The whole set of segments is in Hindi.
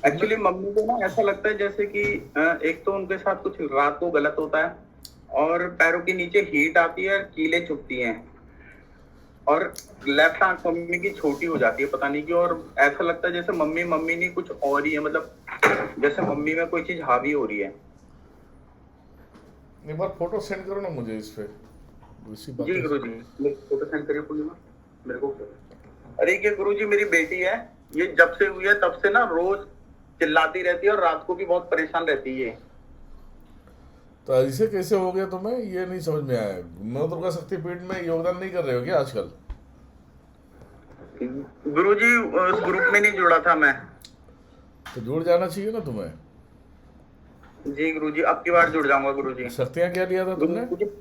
तुमने एक्चुअली मम्मी को ना ऐसा लगता है जैसे कि एक तो उनके साथ कुछ रात को गलत होता है, और पैरों के नीचे हीट आती है, कीलें चुभती हैं, और लेफ्ट आंख मम्मी की छोटी हो जाती है, पता नहीं क्यों। और ऐसा लगता है जैसे मम्मी मम्मी नहीं कुछ और ही है, मतलब जैसे मम्मी में कोई चीज हावी हो रही है। एक बार फोटो सेंड करो ना मुझे इस पे, इसी जी बातें। गुरु जी, फोटो सेंड करिए पूर्णिमा मेरे को। अरे ये गुरु जी मेरी बेटी है, ये जब से हुई है तब से ना रोज चिल्लाती रहती है, और रात को भी बहुत परेशान रहती है। तो ऐसे कैसे हो गया तुम्हें, ये नहीं समझ में आया। नौ दुर्गा शक्तिपीठ में योगदान नहीं कर रहे हो क्या आजकल? गुरु जी उस ग्रुप में नहीं जुड़ा था मैं। तो जुड़ जाना चाहिए ना तुम्हें। जी गुरु जी, अब की बार जुड़ जाऊंगा गुरु जी। शक्तियाँ क्या लिया था तुमने? गुरु जी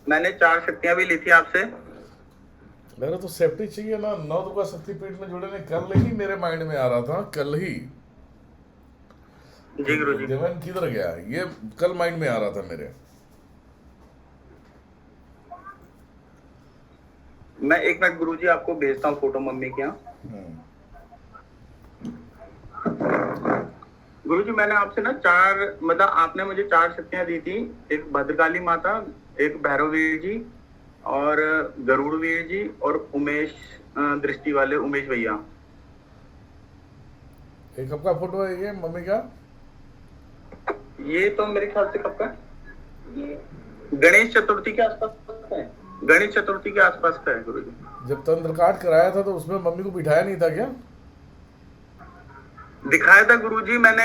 मैंने 4 शक्तियां भी ली थी आपसे। अरे तो सेफ्टी चाहिए ना, नौ दुर्गा शक्तिपीठ में जुड़े नहीं। कल ही मेरे माइंड में आ रहा था, कल ही कि जी गुरु जी। देवन किधर गया, ये कल माइंड में आ रहा था मेरे। मैं एक मिनट गुरु जी आपको भेजता हूँ फोटो मम्मी के यहाँ। गुरु जी मैंने आपसे ना 4, मतलब आपने मुझे 4 शक्तियां दी थी। एक भद्रकाली माता, एक भैरव वीर जी, और गरुड़ वीर जी, और उमेश दृष्टि वाले उमेश भैया। एक कब का फोटो है ये मम्मी का? ये तो मेरे ख्याल से कब का है? ये गणेश चतुर्थी के आसपास का है। गणेश चतुर्थी के आसपास का है गुरु जी। जब तंत्र काट कराया था तो उसमें मम्मी को बिठाया नहीं था क्या? दिखाया था गुरु जी मैंने।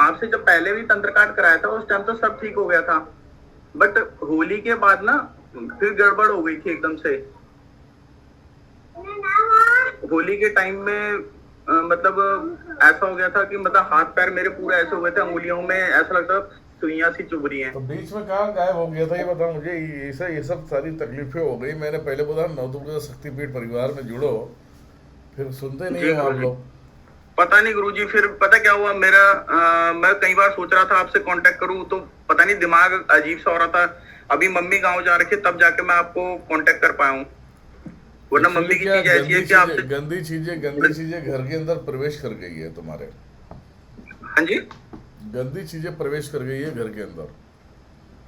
आपसे जब पहले भी तंत्र काट कराया था उस टाइम तो सब ठीक हो गया था, बट होली के बाद ना फिर गड़बड़ हो गई थी एकदम से। होली के टाइम में मतलब ऐसा हो गया था कि मतलब हाथ पैर मेरे पूरे ऐसे हो गए थे, अंगुलियों में ऐसा लगता था सुइयां सी चुभ रही हैं। तो बीच में कहाँ गायब हो गया था ये बताओ मुझे। ये सब सारी तकलीफें हो गई। मैंने पहले बोला नवदुर्गा शक्तिपीठ परिवार में जुड़ो, फिर सुनते नहीं जी हो गुरु आप जी, लोग। पता नहीं गुरु जी फिर पता क्या हुआ मेरा। मैं कई बार सोच रहा था आपसे कांटेक्ट करूं, तो पता नहीं दिमाग अजीब सा हो रहा था। अभी मम्मी गांव जा रखी है तब जाके मैं आपको कांटेक्ट कर पाया हूं, वरना एक्चुअली मम्मी की क्या, चीज ऐसी है कि आपसे। गंदी चीजें घर के अंदर प्रवेश कर गई है तुम्हारे। हाँ जी। गंदी चीजें प्रवेश कर गई है घर के अंदर।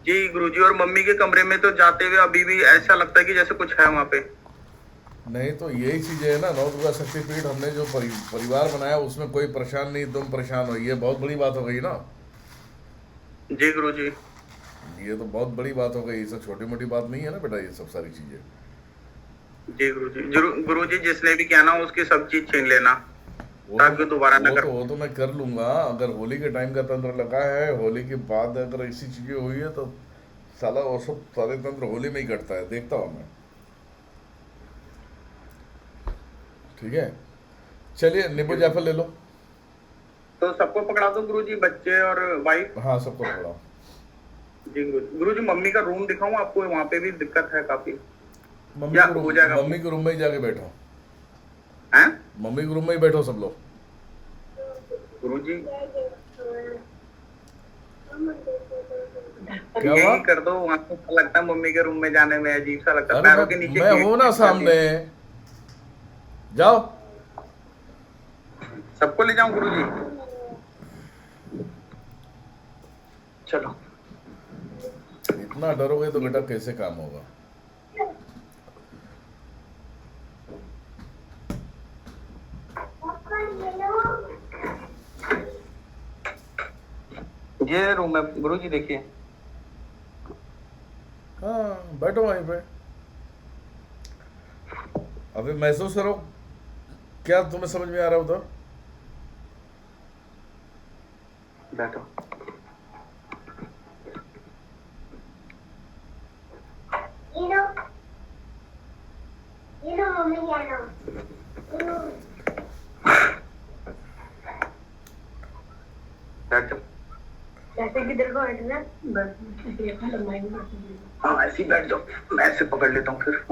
जी गुरु जी, और मम्मी के कमरे में तो जाते हुए अभी भी ऐसा लगता है कि जैसे कुछ है वहां पे। नहीं तो यही चीजें है ना, नवदुर्गा शक्तिपीठ हमने जो परिवार बनाया उसमें कोई परेशान नहीं, तुम परेशान हो, ये बहुत बड़ी बात हो गई ना। जी गुरु जी। ये तो बहुत बड़ी बात हो गई, ये सब छोटी मोटी बात नहीं है ना बेटा, ये सब सारी चीजें। जी गुरु जी, गुरु जी जिसने भी किया ना उसकी सब चीज छीन लेना, ताकि दोबारा ना कर। वो तो मैं कर लूंगा। अगर होली के टाइम का तंत्र लगा है, होली के बाद अगर ऐसी चीजें हुई है तो साला वो सब सारे तंत्र होली में ही कटता है, देखता हूँ मैं। ठीक है, चलिए नींबू जायफल ले लो। तो सबको पकड़ा दो गुरु जी, बच्चे और वाइफ। हाँ सबको पकड़ाओ। जी गुरु जी मम्मी का रूम दिखाऊं आपको, वहाँ पे भी दिक्कत है काफी, या हो जाएगा? मम्मी के रूम में ही जाके बैठो। हैं मम्मी के रूम में ही बैठो सब लोग। गुरु जी? क्या हुआ? यही कर दो, वहां से अच्छा लगता है मम्मी के रूम में जाने में, अजीब सा लगता है, अरे पैरों के नीचे मैं हूं ना सामने, जाओ। सबको ले जाऊं गुरु जी? चलो। इतना डरोगे तो बेटा कैसे काम होगा। ये रूम है गुरु जी, देखिए। हाँ बैठो वहीं पे। अभी महसूस करो, क्या तुम्हें समझ में आ रहा होता? बैठो। मम्मी बैठो। जैसे कि तेरे को बैठना बस, हाँ ऐसे ही बैठ जाओ, मैं ऐसे पकड़ लेता हूँ फिर।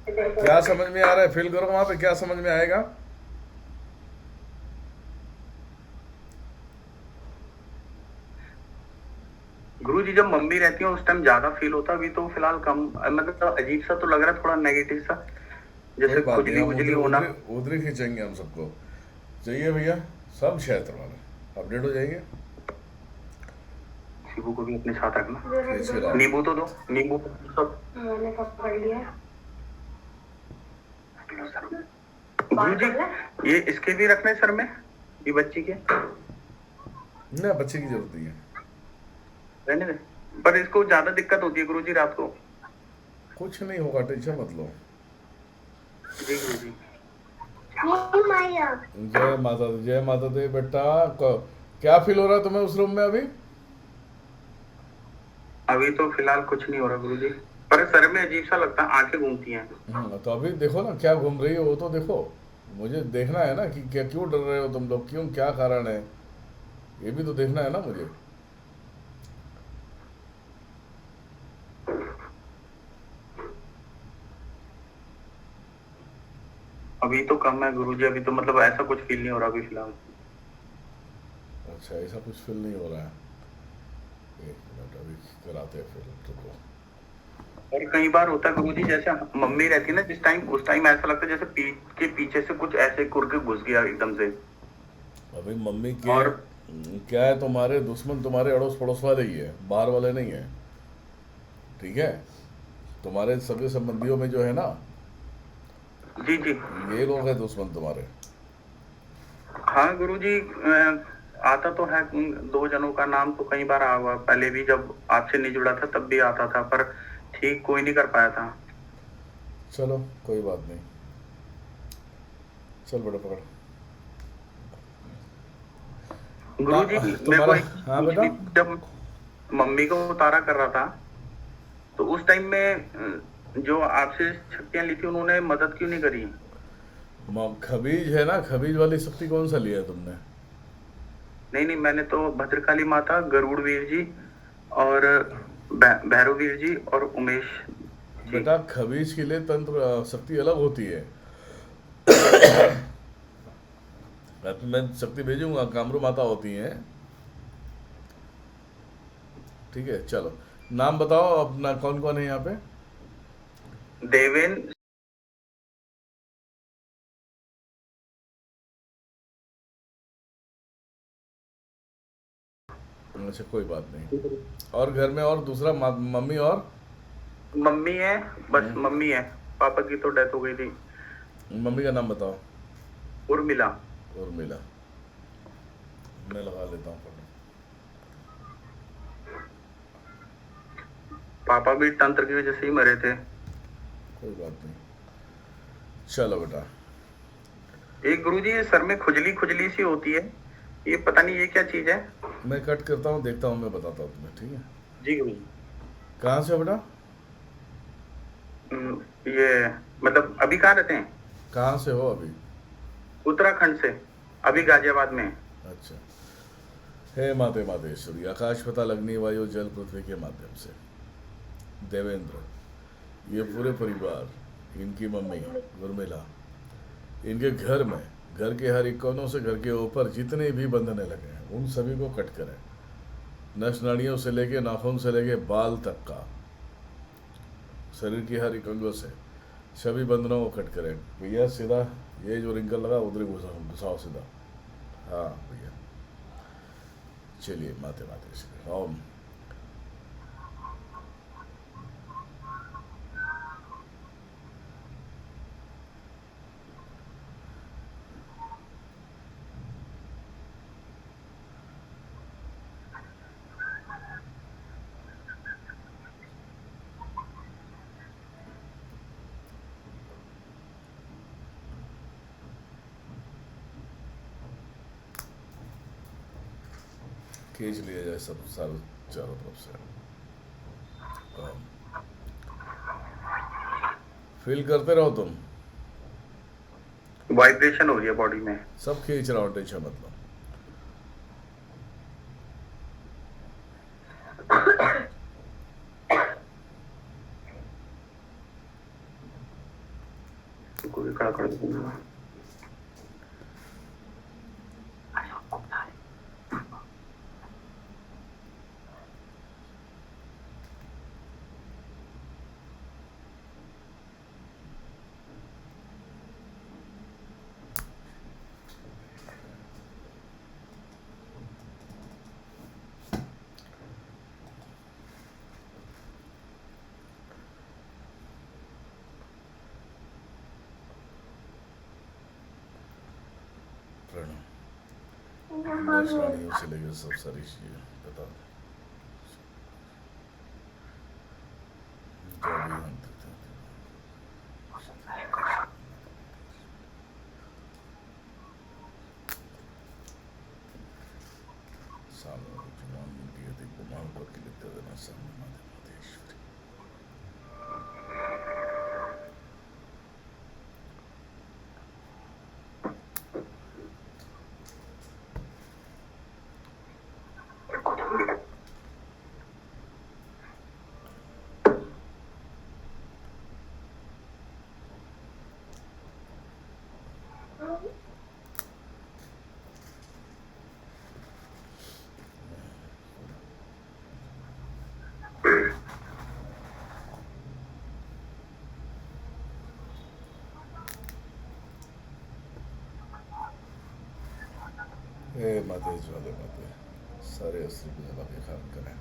क्या समझ में आ रहा है, फील करो वहां पे, क्या समझ में आएगा? गुरु जी जब मम्मी रहती है उस टाइम ज्यादा फील होता है, अभी तो फिलहाल कम, मतलब अजीब सा तो लग रहा है, थोड़ा नेगेटिव सा। कोई जैसे बात नहीं, खुजली हम उजली उधर होना। उधर उधर ही खींचेंगे हम सबको। चाहिए भैया, सब क्षेत्र वाले अपडेट हो जाइए। शिबू को भी अपने साथ रखना। जो रख खींच दो के ना। लाओ। नींबू तो दो, नींबू सब। मैंने पकड़ लिया। गुरु जी, ये इसके भी रखने सर में, ये बच्ची के ना, बच्चे की जरूरत नहीं है। रहने दे। पर इसको ज्यादा दिक्कत होती है गुरु जी रात को। कुछ नहीं होगा, टेंशन मत लो। जी गुरु जी। नहीं माया। जय माता दी, जय माता दी। बेटा क्या फील हो रहा है तुम्हें उस रूम में अभी? अभी तो फिलहाल कुछ नहीं हो रहा गुरु जी, पर सर में अजीब सा लगता है, आंखें घूमती हैं। तो अभी देखो ना क्या घूम रही है वो तो देखो। मुझे देखना है ना कि क्या, क्यों डर रहे हो तुम लोग, क्यों, क्या कारण है, ये भी तो देखना है ना मुझे। अभी तो कम है गुरु जी, अभी तो मतलब ऐसा कुछ फील नहीं हो रहा अभी फिलहाल। अच्छा, ऐसा कुछ फील नहीं हो रहा है। एक मिनट, अभी कराते हैं फिर रुको। और कई बार होता है गुरु जी, जैसे मम्मी रहती है ना जिस टाइम, उस टाइम ऐसा लगता है जैसे पीठ के पीछे से कुछ ऐसे कुर के घुस गया एकदम से। अभी मम्मी के और क्या है, तुम्हारे दुश्मन तुम्हारे अड़ोस पड़ोस वाले ही है, बाहर वाले नहीं है। ठीक है, तुम्हारे सगे संबंधियों में जो है ना, जी जी। ये लोग हैं दुश्मन तुम्हारे। हाँ गुरु जी, आता तो है, दो जनों का नाम तो कई बार आया हुआ, पहले भी जब आपसे नहीं जुड़ा था तब भी आता था, पर ठीक कोई नहीं कर पाया था। चलो कोई बात नहीं, चल बेटा पकड़। गुरु जी, मेरे को तुम्हारा, एक हाँ पूछनी बेटा। थी, जब मम्मी को उतारा कर रहा था तो उस टाइम में जो आपसे शक्तियां ली थी उन्होंने मदद क्यों नहीं करी? खबीज है ना, खबीज वाली शक्ति कौन सा लिया है तुमने? नहीं नहीं, मैंने तो भद्रकाली माता, गरुड़ वीर जी और भैरव वीर जी और उमेश जी। बेटा खबीज के लिए तंत्र शक्ति अलग होती है। मैं शक्ति भेजूंगा, कामरू माता होती हैं। ठीक है, चलो नाम बताओ अपना, कौन कौन है यहाँ पे? देवेन। अच्छा कोई बात नहीं। और घर में और दूसरा मम्मी और? मम्मी है, बस मम्मी है, पापा की तो डेथ हो गई थी। मम्मी का नाम बताओ। उर्मिला। उर्मिला, मैं लगा लेता हूँ फोटो। पापा भी तंत्र की वजह से ही मरे थे। कोई बात नहीं, चलो बेटा। एक गुरुजी, ये सर में खुजली खुजली सी होती है, ये पता नहीं ये क्या चीज है। मैं कट करता हूँ, देखता हूँ, मैं बताता हूँ तुम्हें, ठीक है? जी गुरुजी। कहाँ से हो बेटा? ये मतलब अभी कहाँ रहते हैं? कहाँ से हो अभी? उत्तराखंड से, अभी गाजियाबाद में। अच्छा। हे माते मातेश्वरी, आकाश पता अग्नि वायु जल पृथ्वी के माध्यम से देवेंद्र, ये पूरे परिवार, इनकी मम्मी उर्मिला, इनके घर में, घर के हर एक कोनों से, घर के ऊपर जितने भी बंधने लगे हैं उन सभी को कट करें। नस नाड़ियों से लेके नाखून से लेके बाल तक का, शरीर की हर एक अंगों से सभी बंधनों को कट करें। भैया सीधा ये जो रिंकल लगा उधर ही घुसाओ सीधा। हाँ भैया, चलिए माते माते से ओम। खींच लिया जाए सब सारे चारों तरफ से। फील करते रहो तुम, वाइब्रेशन हो रही है बॉडी में। सब खींच रहा हो, टेंशन मत लो। कोई खड़ा कर दूंगा। रानियों से लेकर सब सारी चीजें बता दो जो भी हम देते हैं। सामने जुबान मिलती है तो गुमान करके लिखते देना सामने माते मातेश्वरी। हे माते ज्वाले माते सारे अस्त्र को जला के खान करें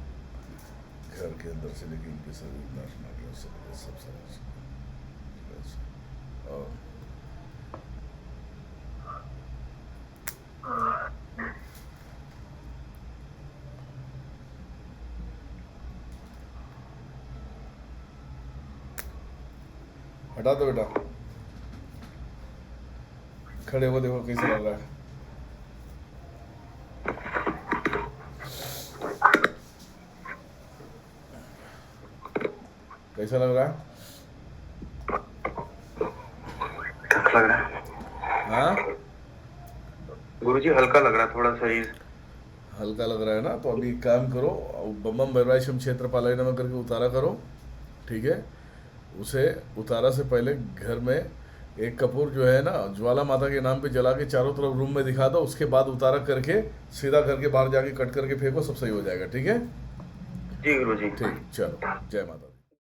घर के अंदर से लेके इनके सभी नाश नाटियों से लेके सब सारी चीजें और हटा दो बेटा खड़े हो देखो कैसे लग रहा है कैसा लग रहा है ठीक लग रहा है हाँ गुरुजी हल्का लग रहा है थोड़ा शरीर हल्का लग रहा है ना तो अभी एक काम करो बम बम भैरवाइशम क्षेत्र पालय नमः करके उतारा करो ठीक है उसे उतारा से पहले घर में एक कपूर जो है ना ज्वाला माता के नाम पे जला के चारों तरफ रूम में दिखा दो उसके बाद उतारा करके सीधा करके बाहर जाके कट करके फेंको सब सही हो जाएगा ठीक है जी गुरुजी ठीक चलो जय माता दी।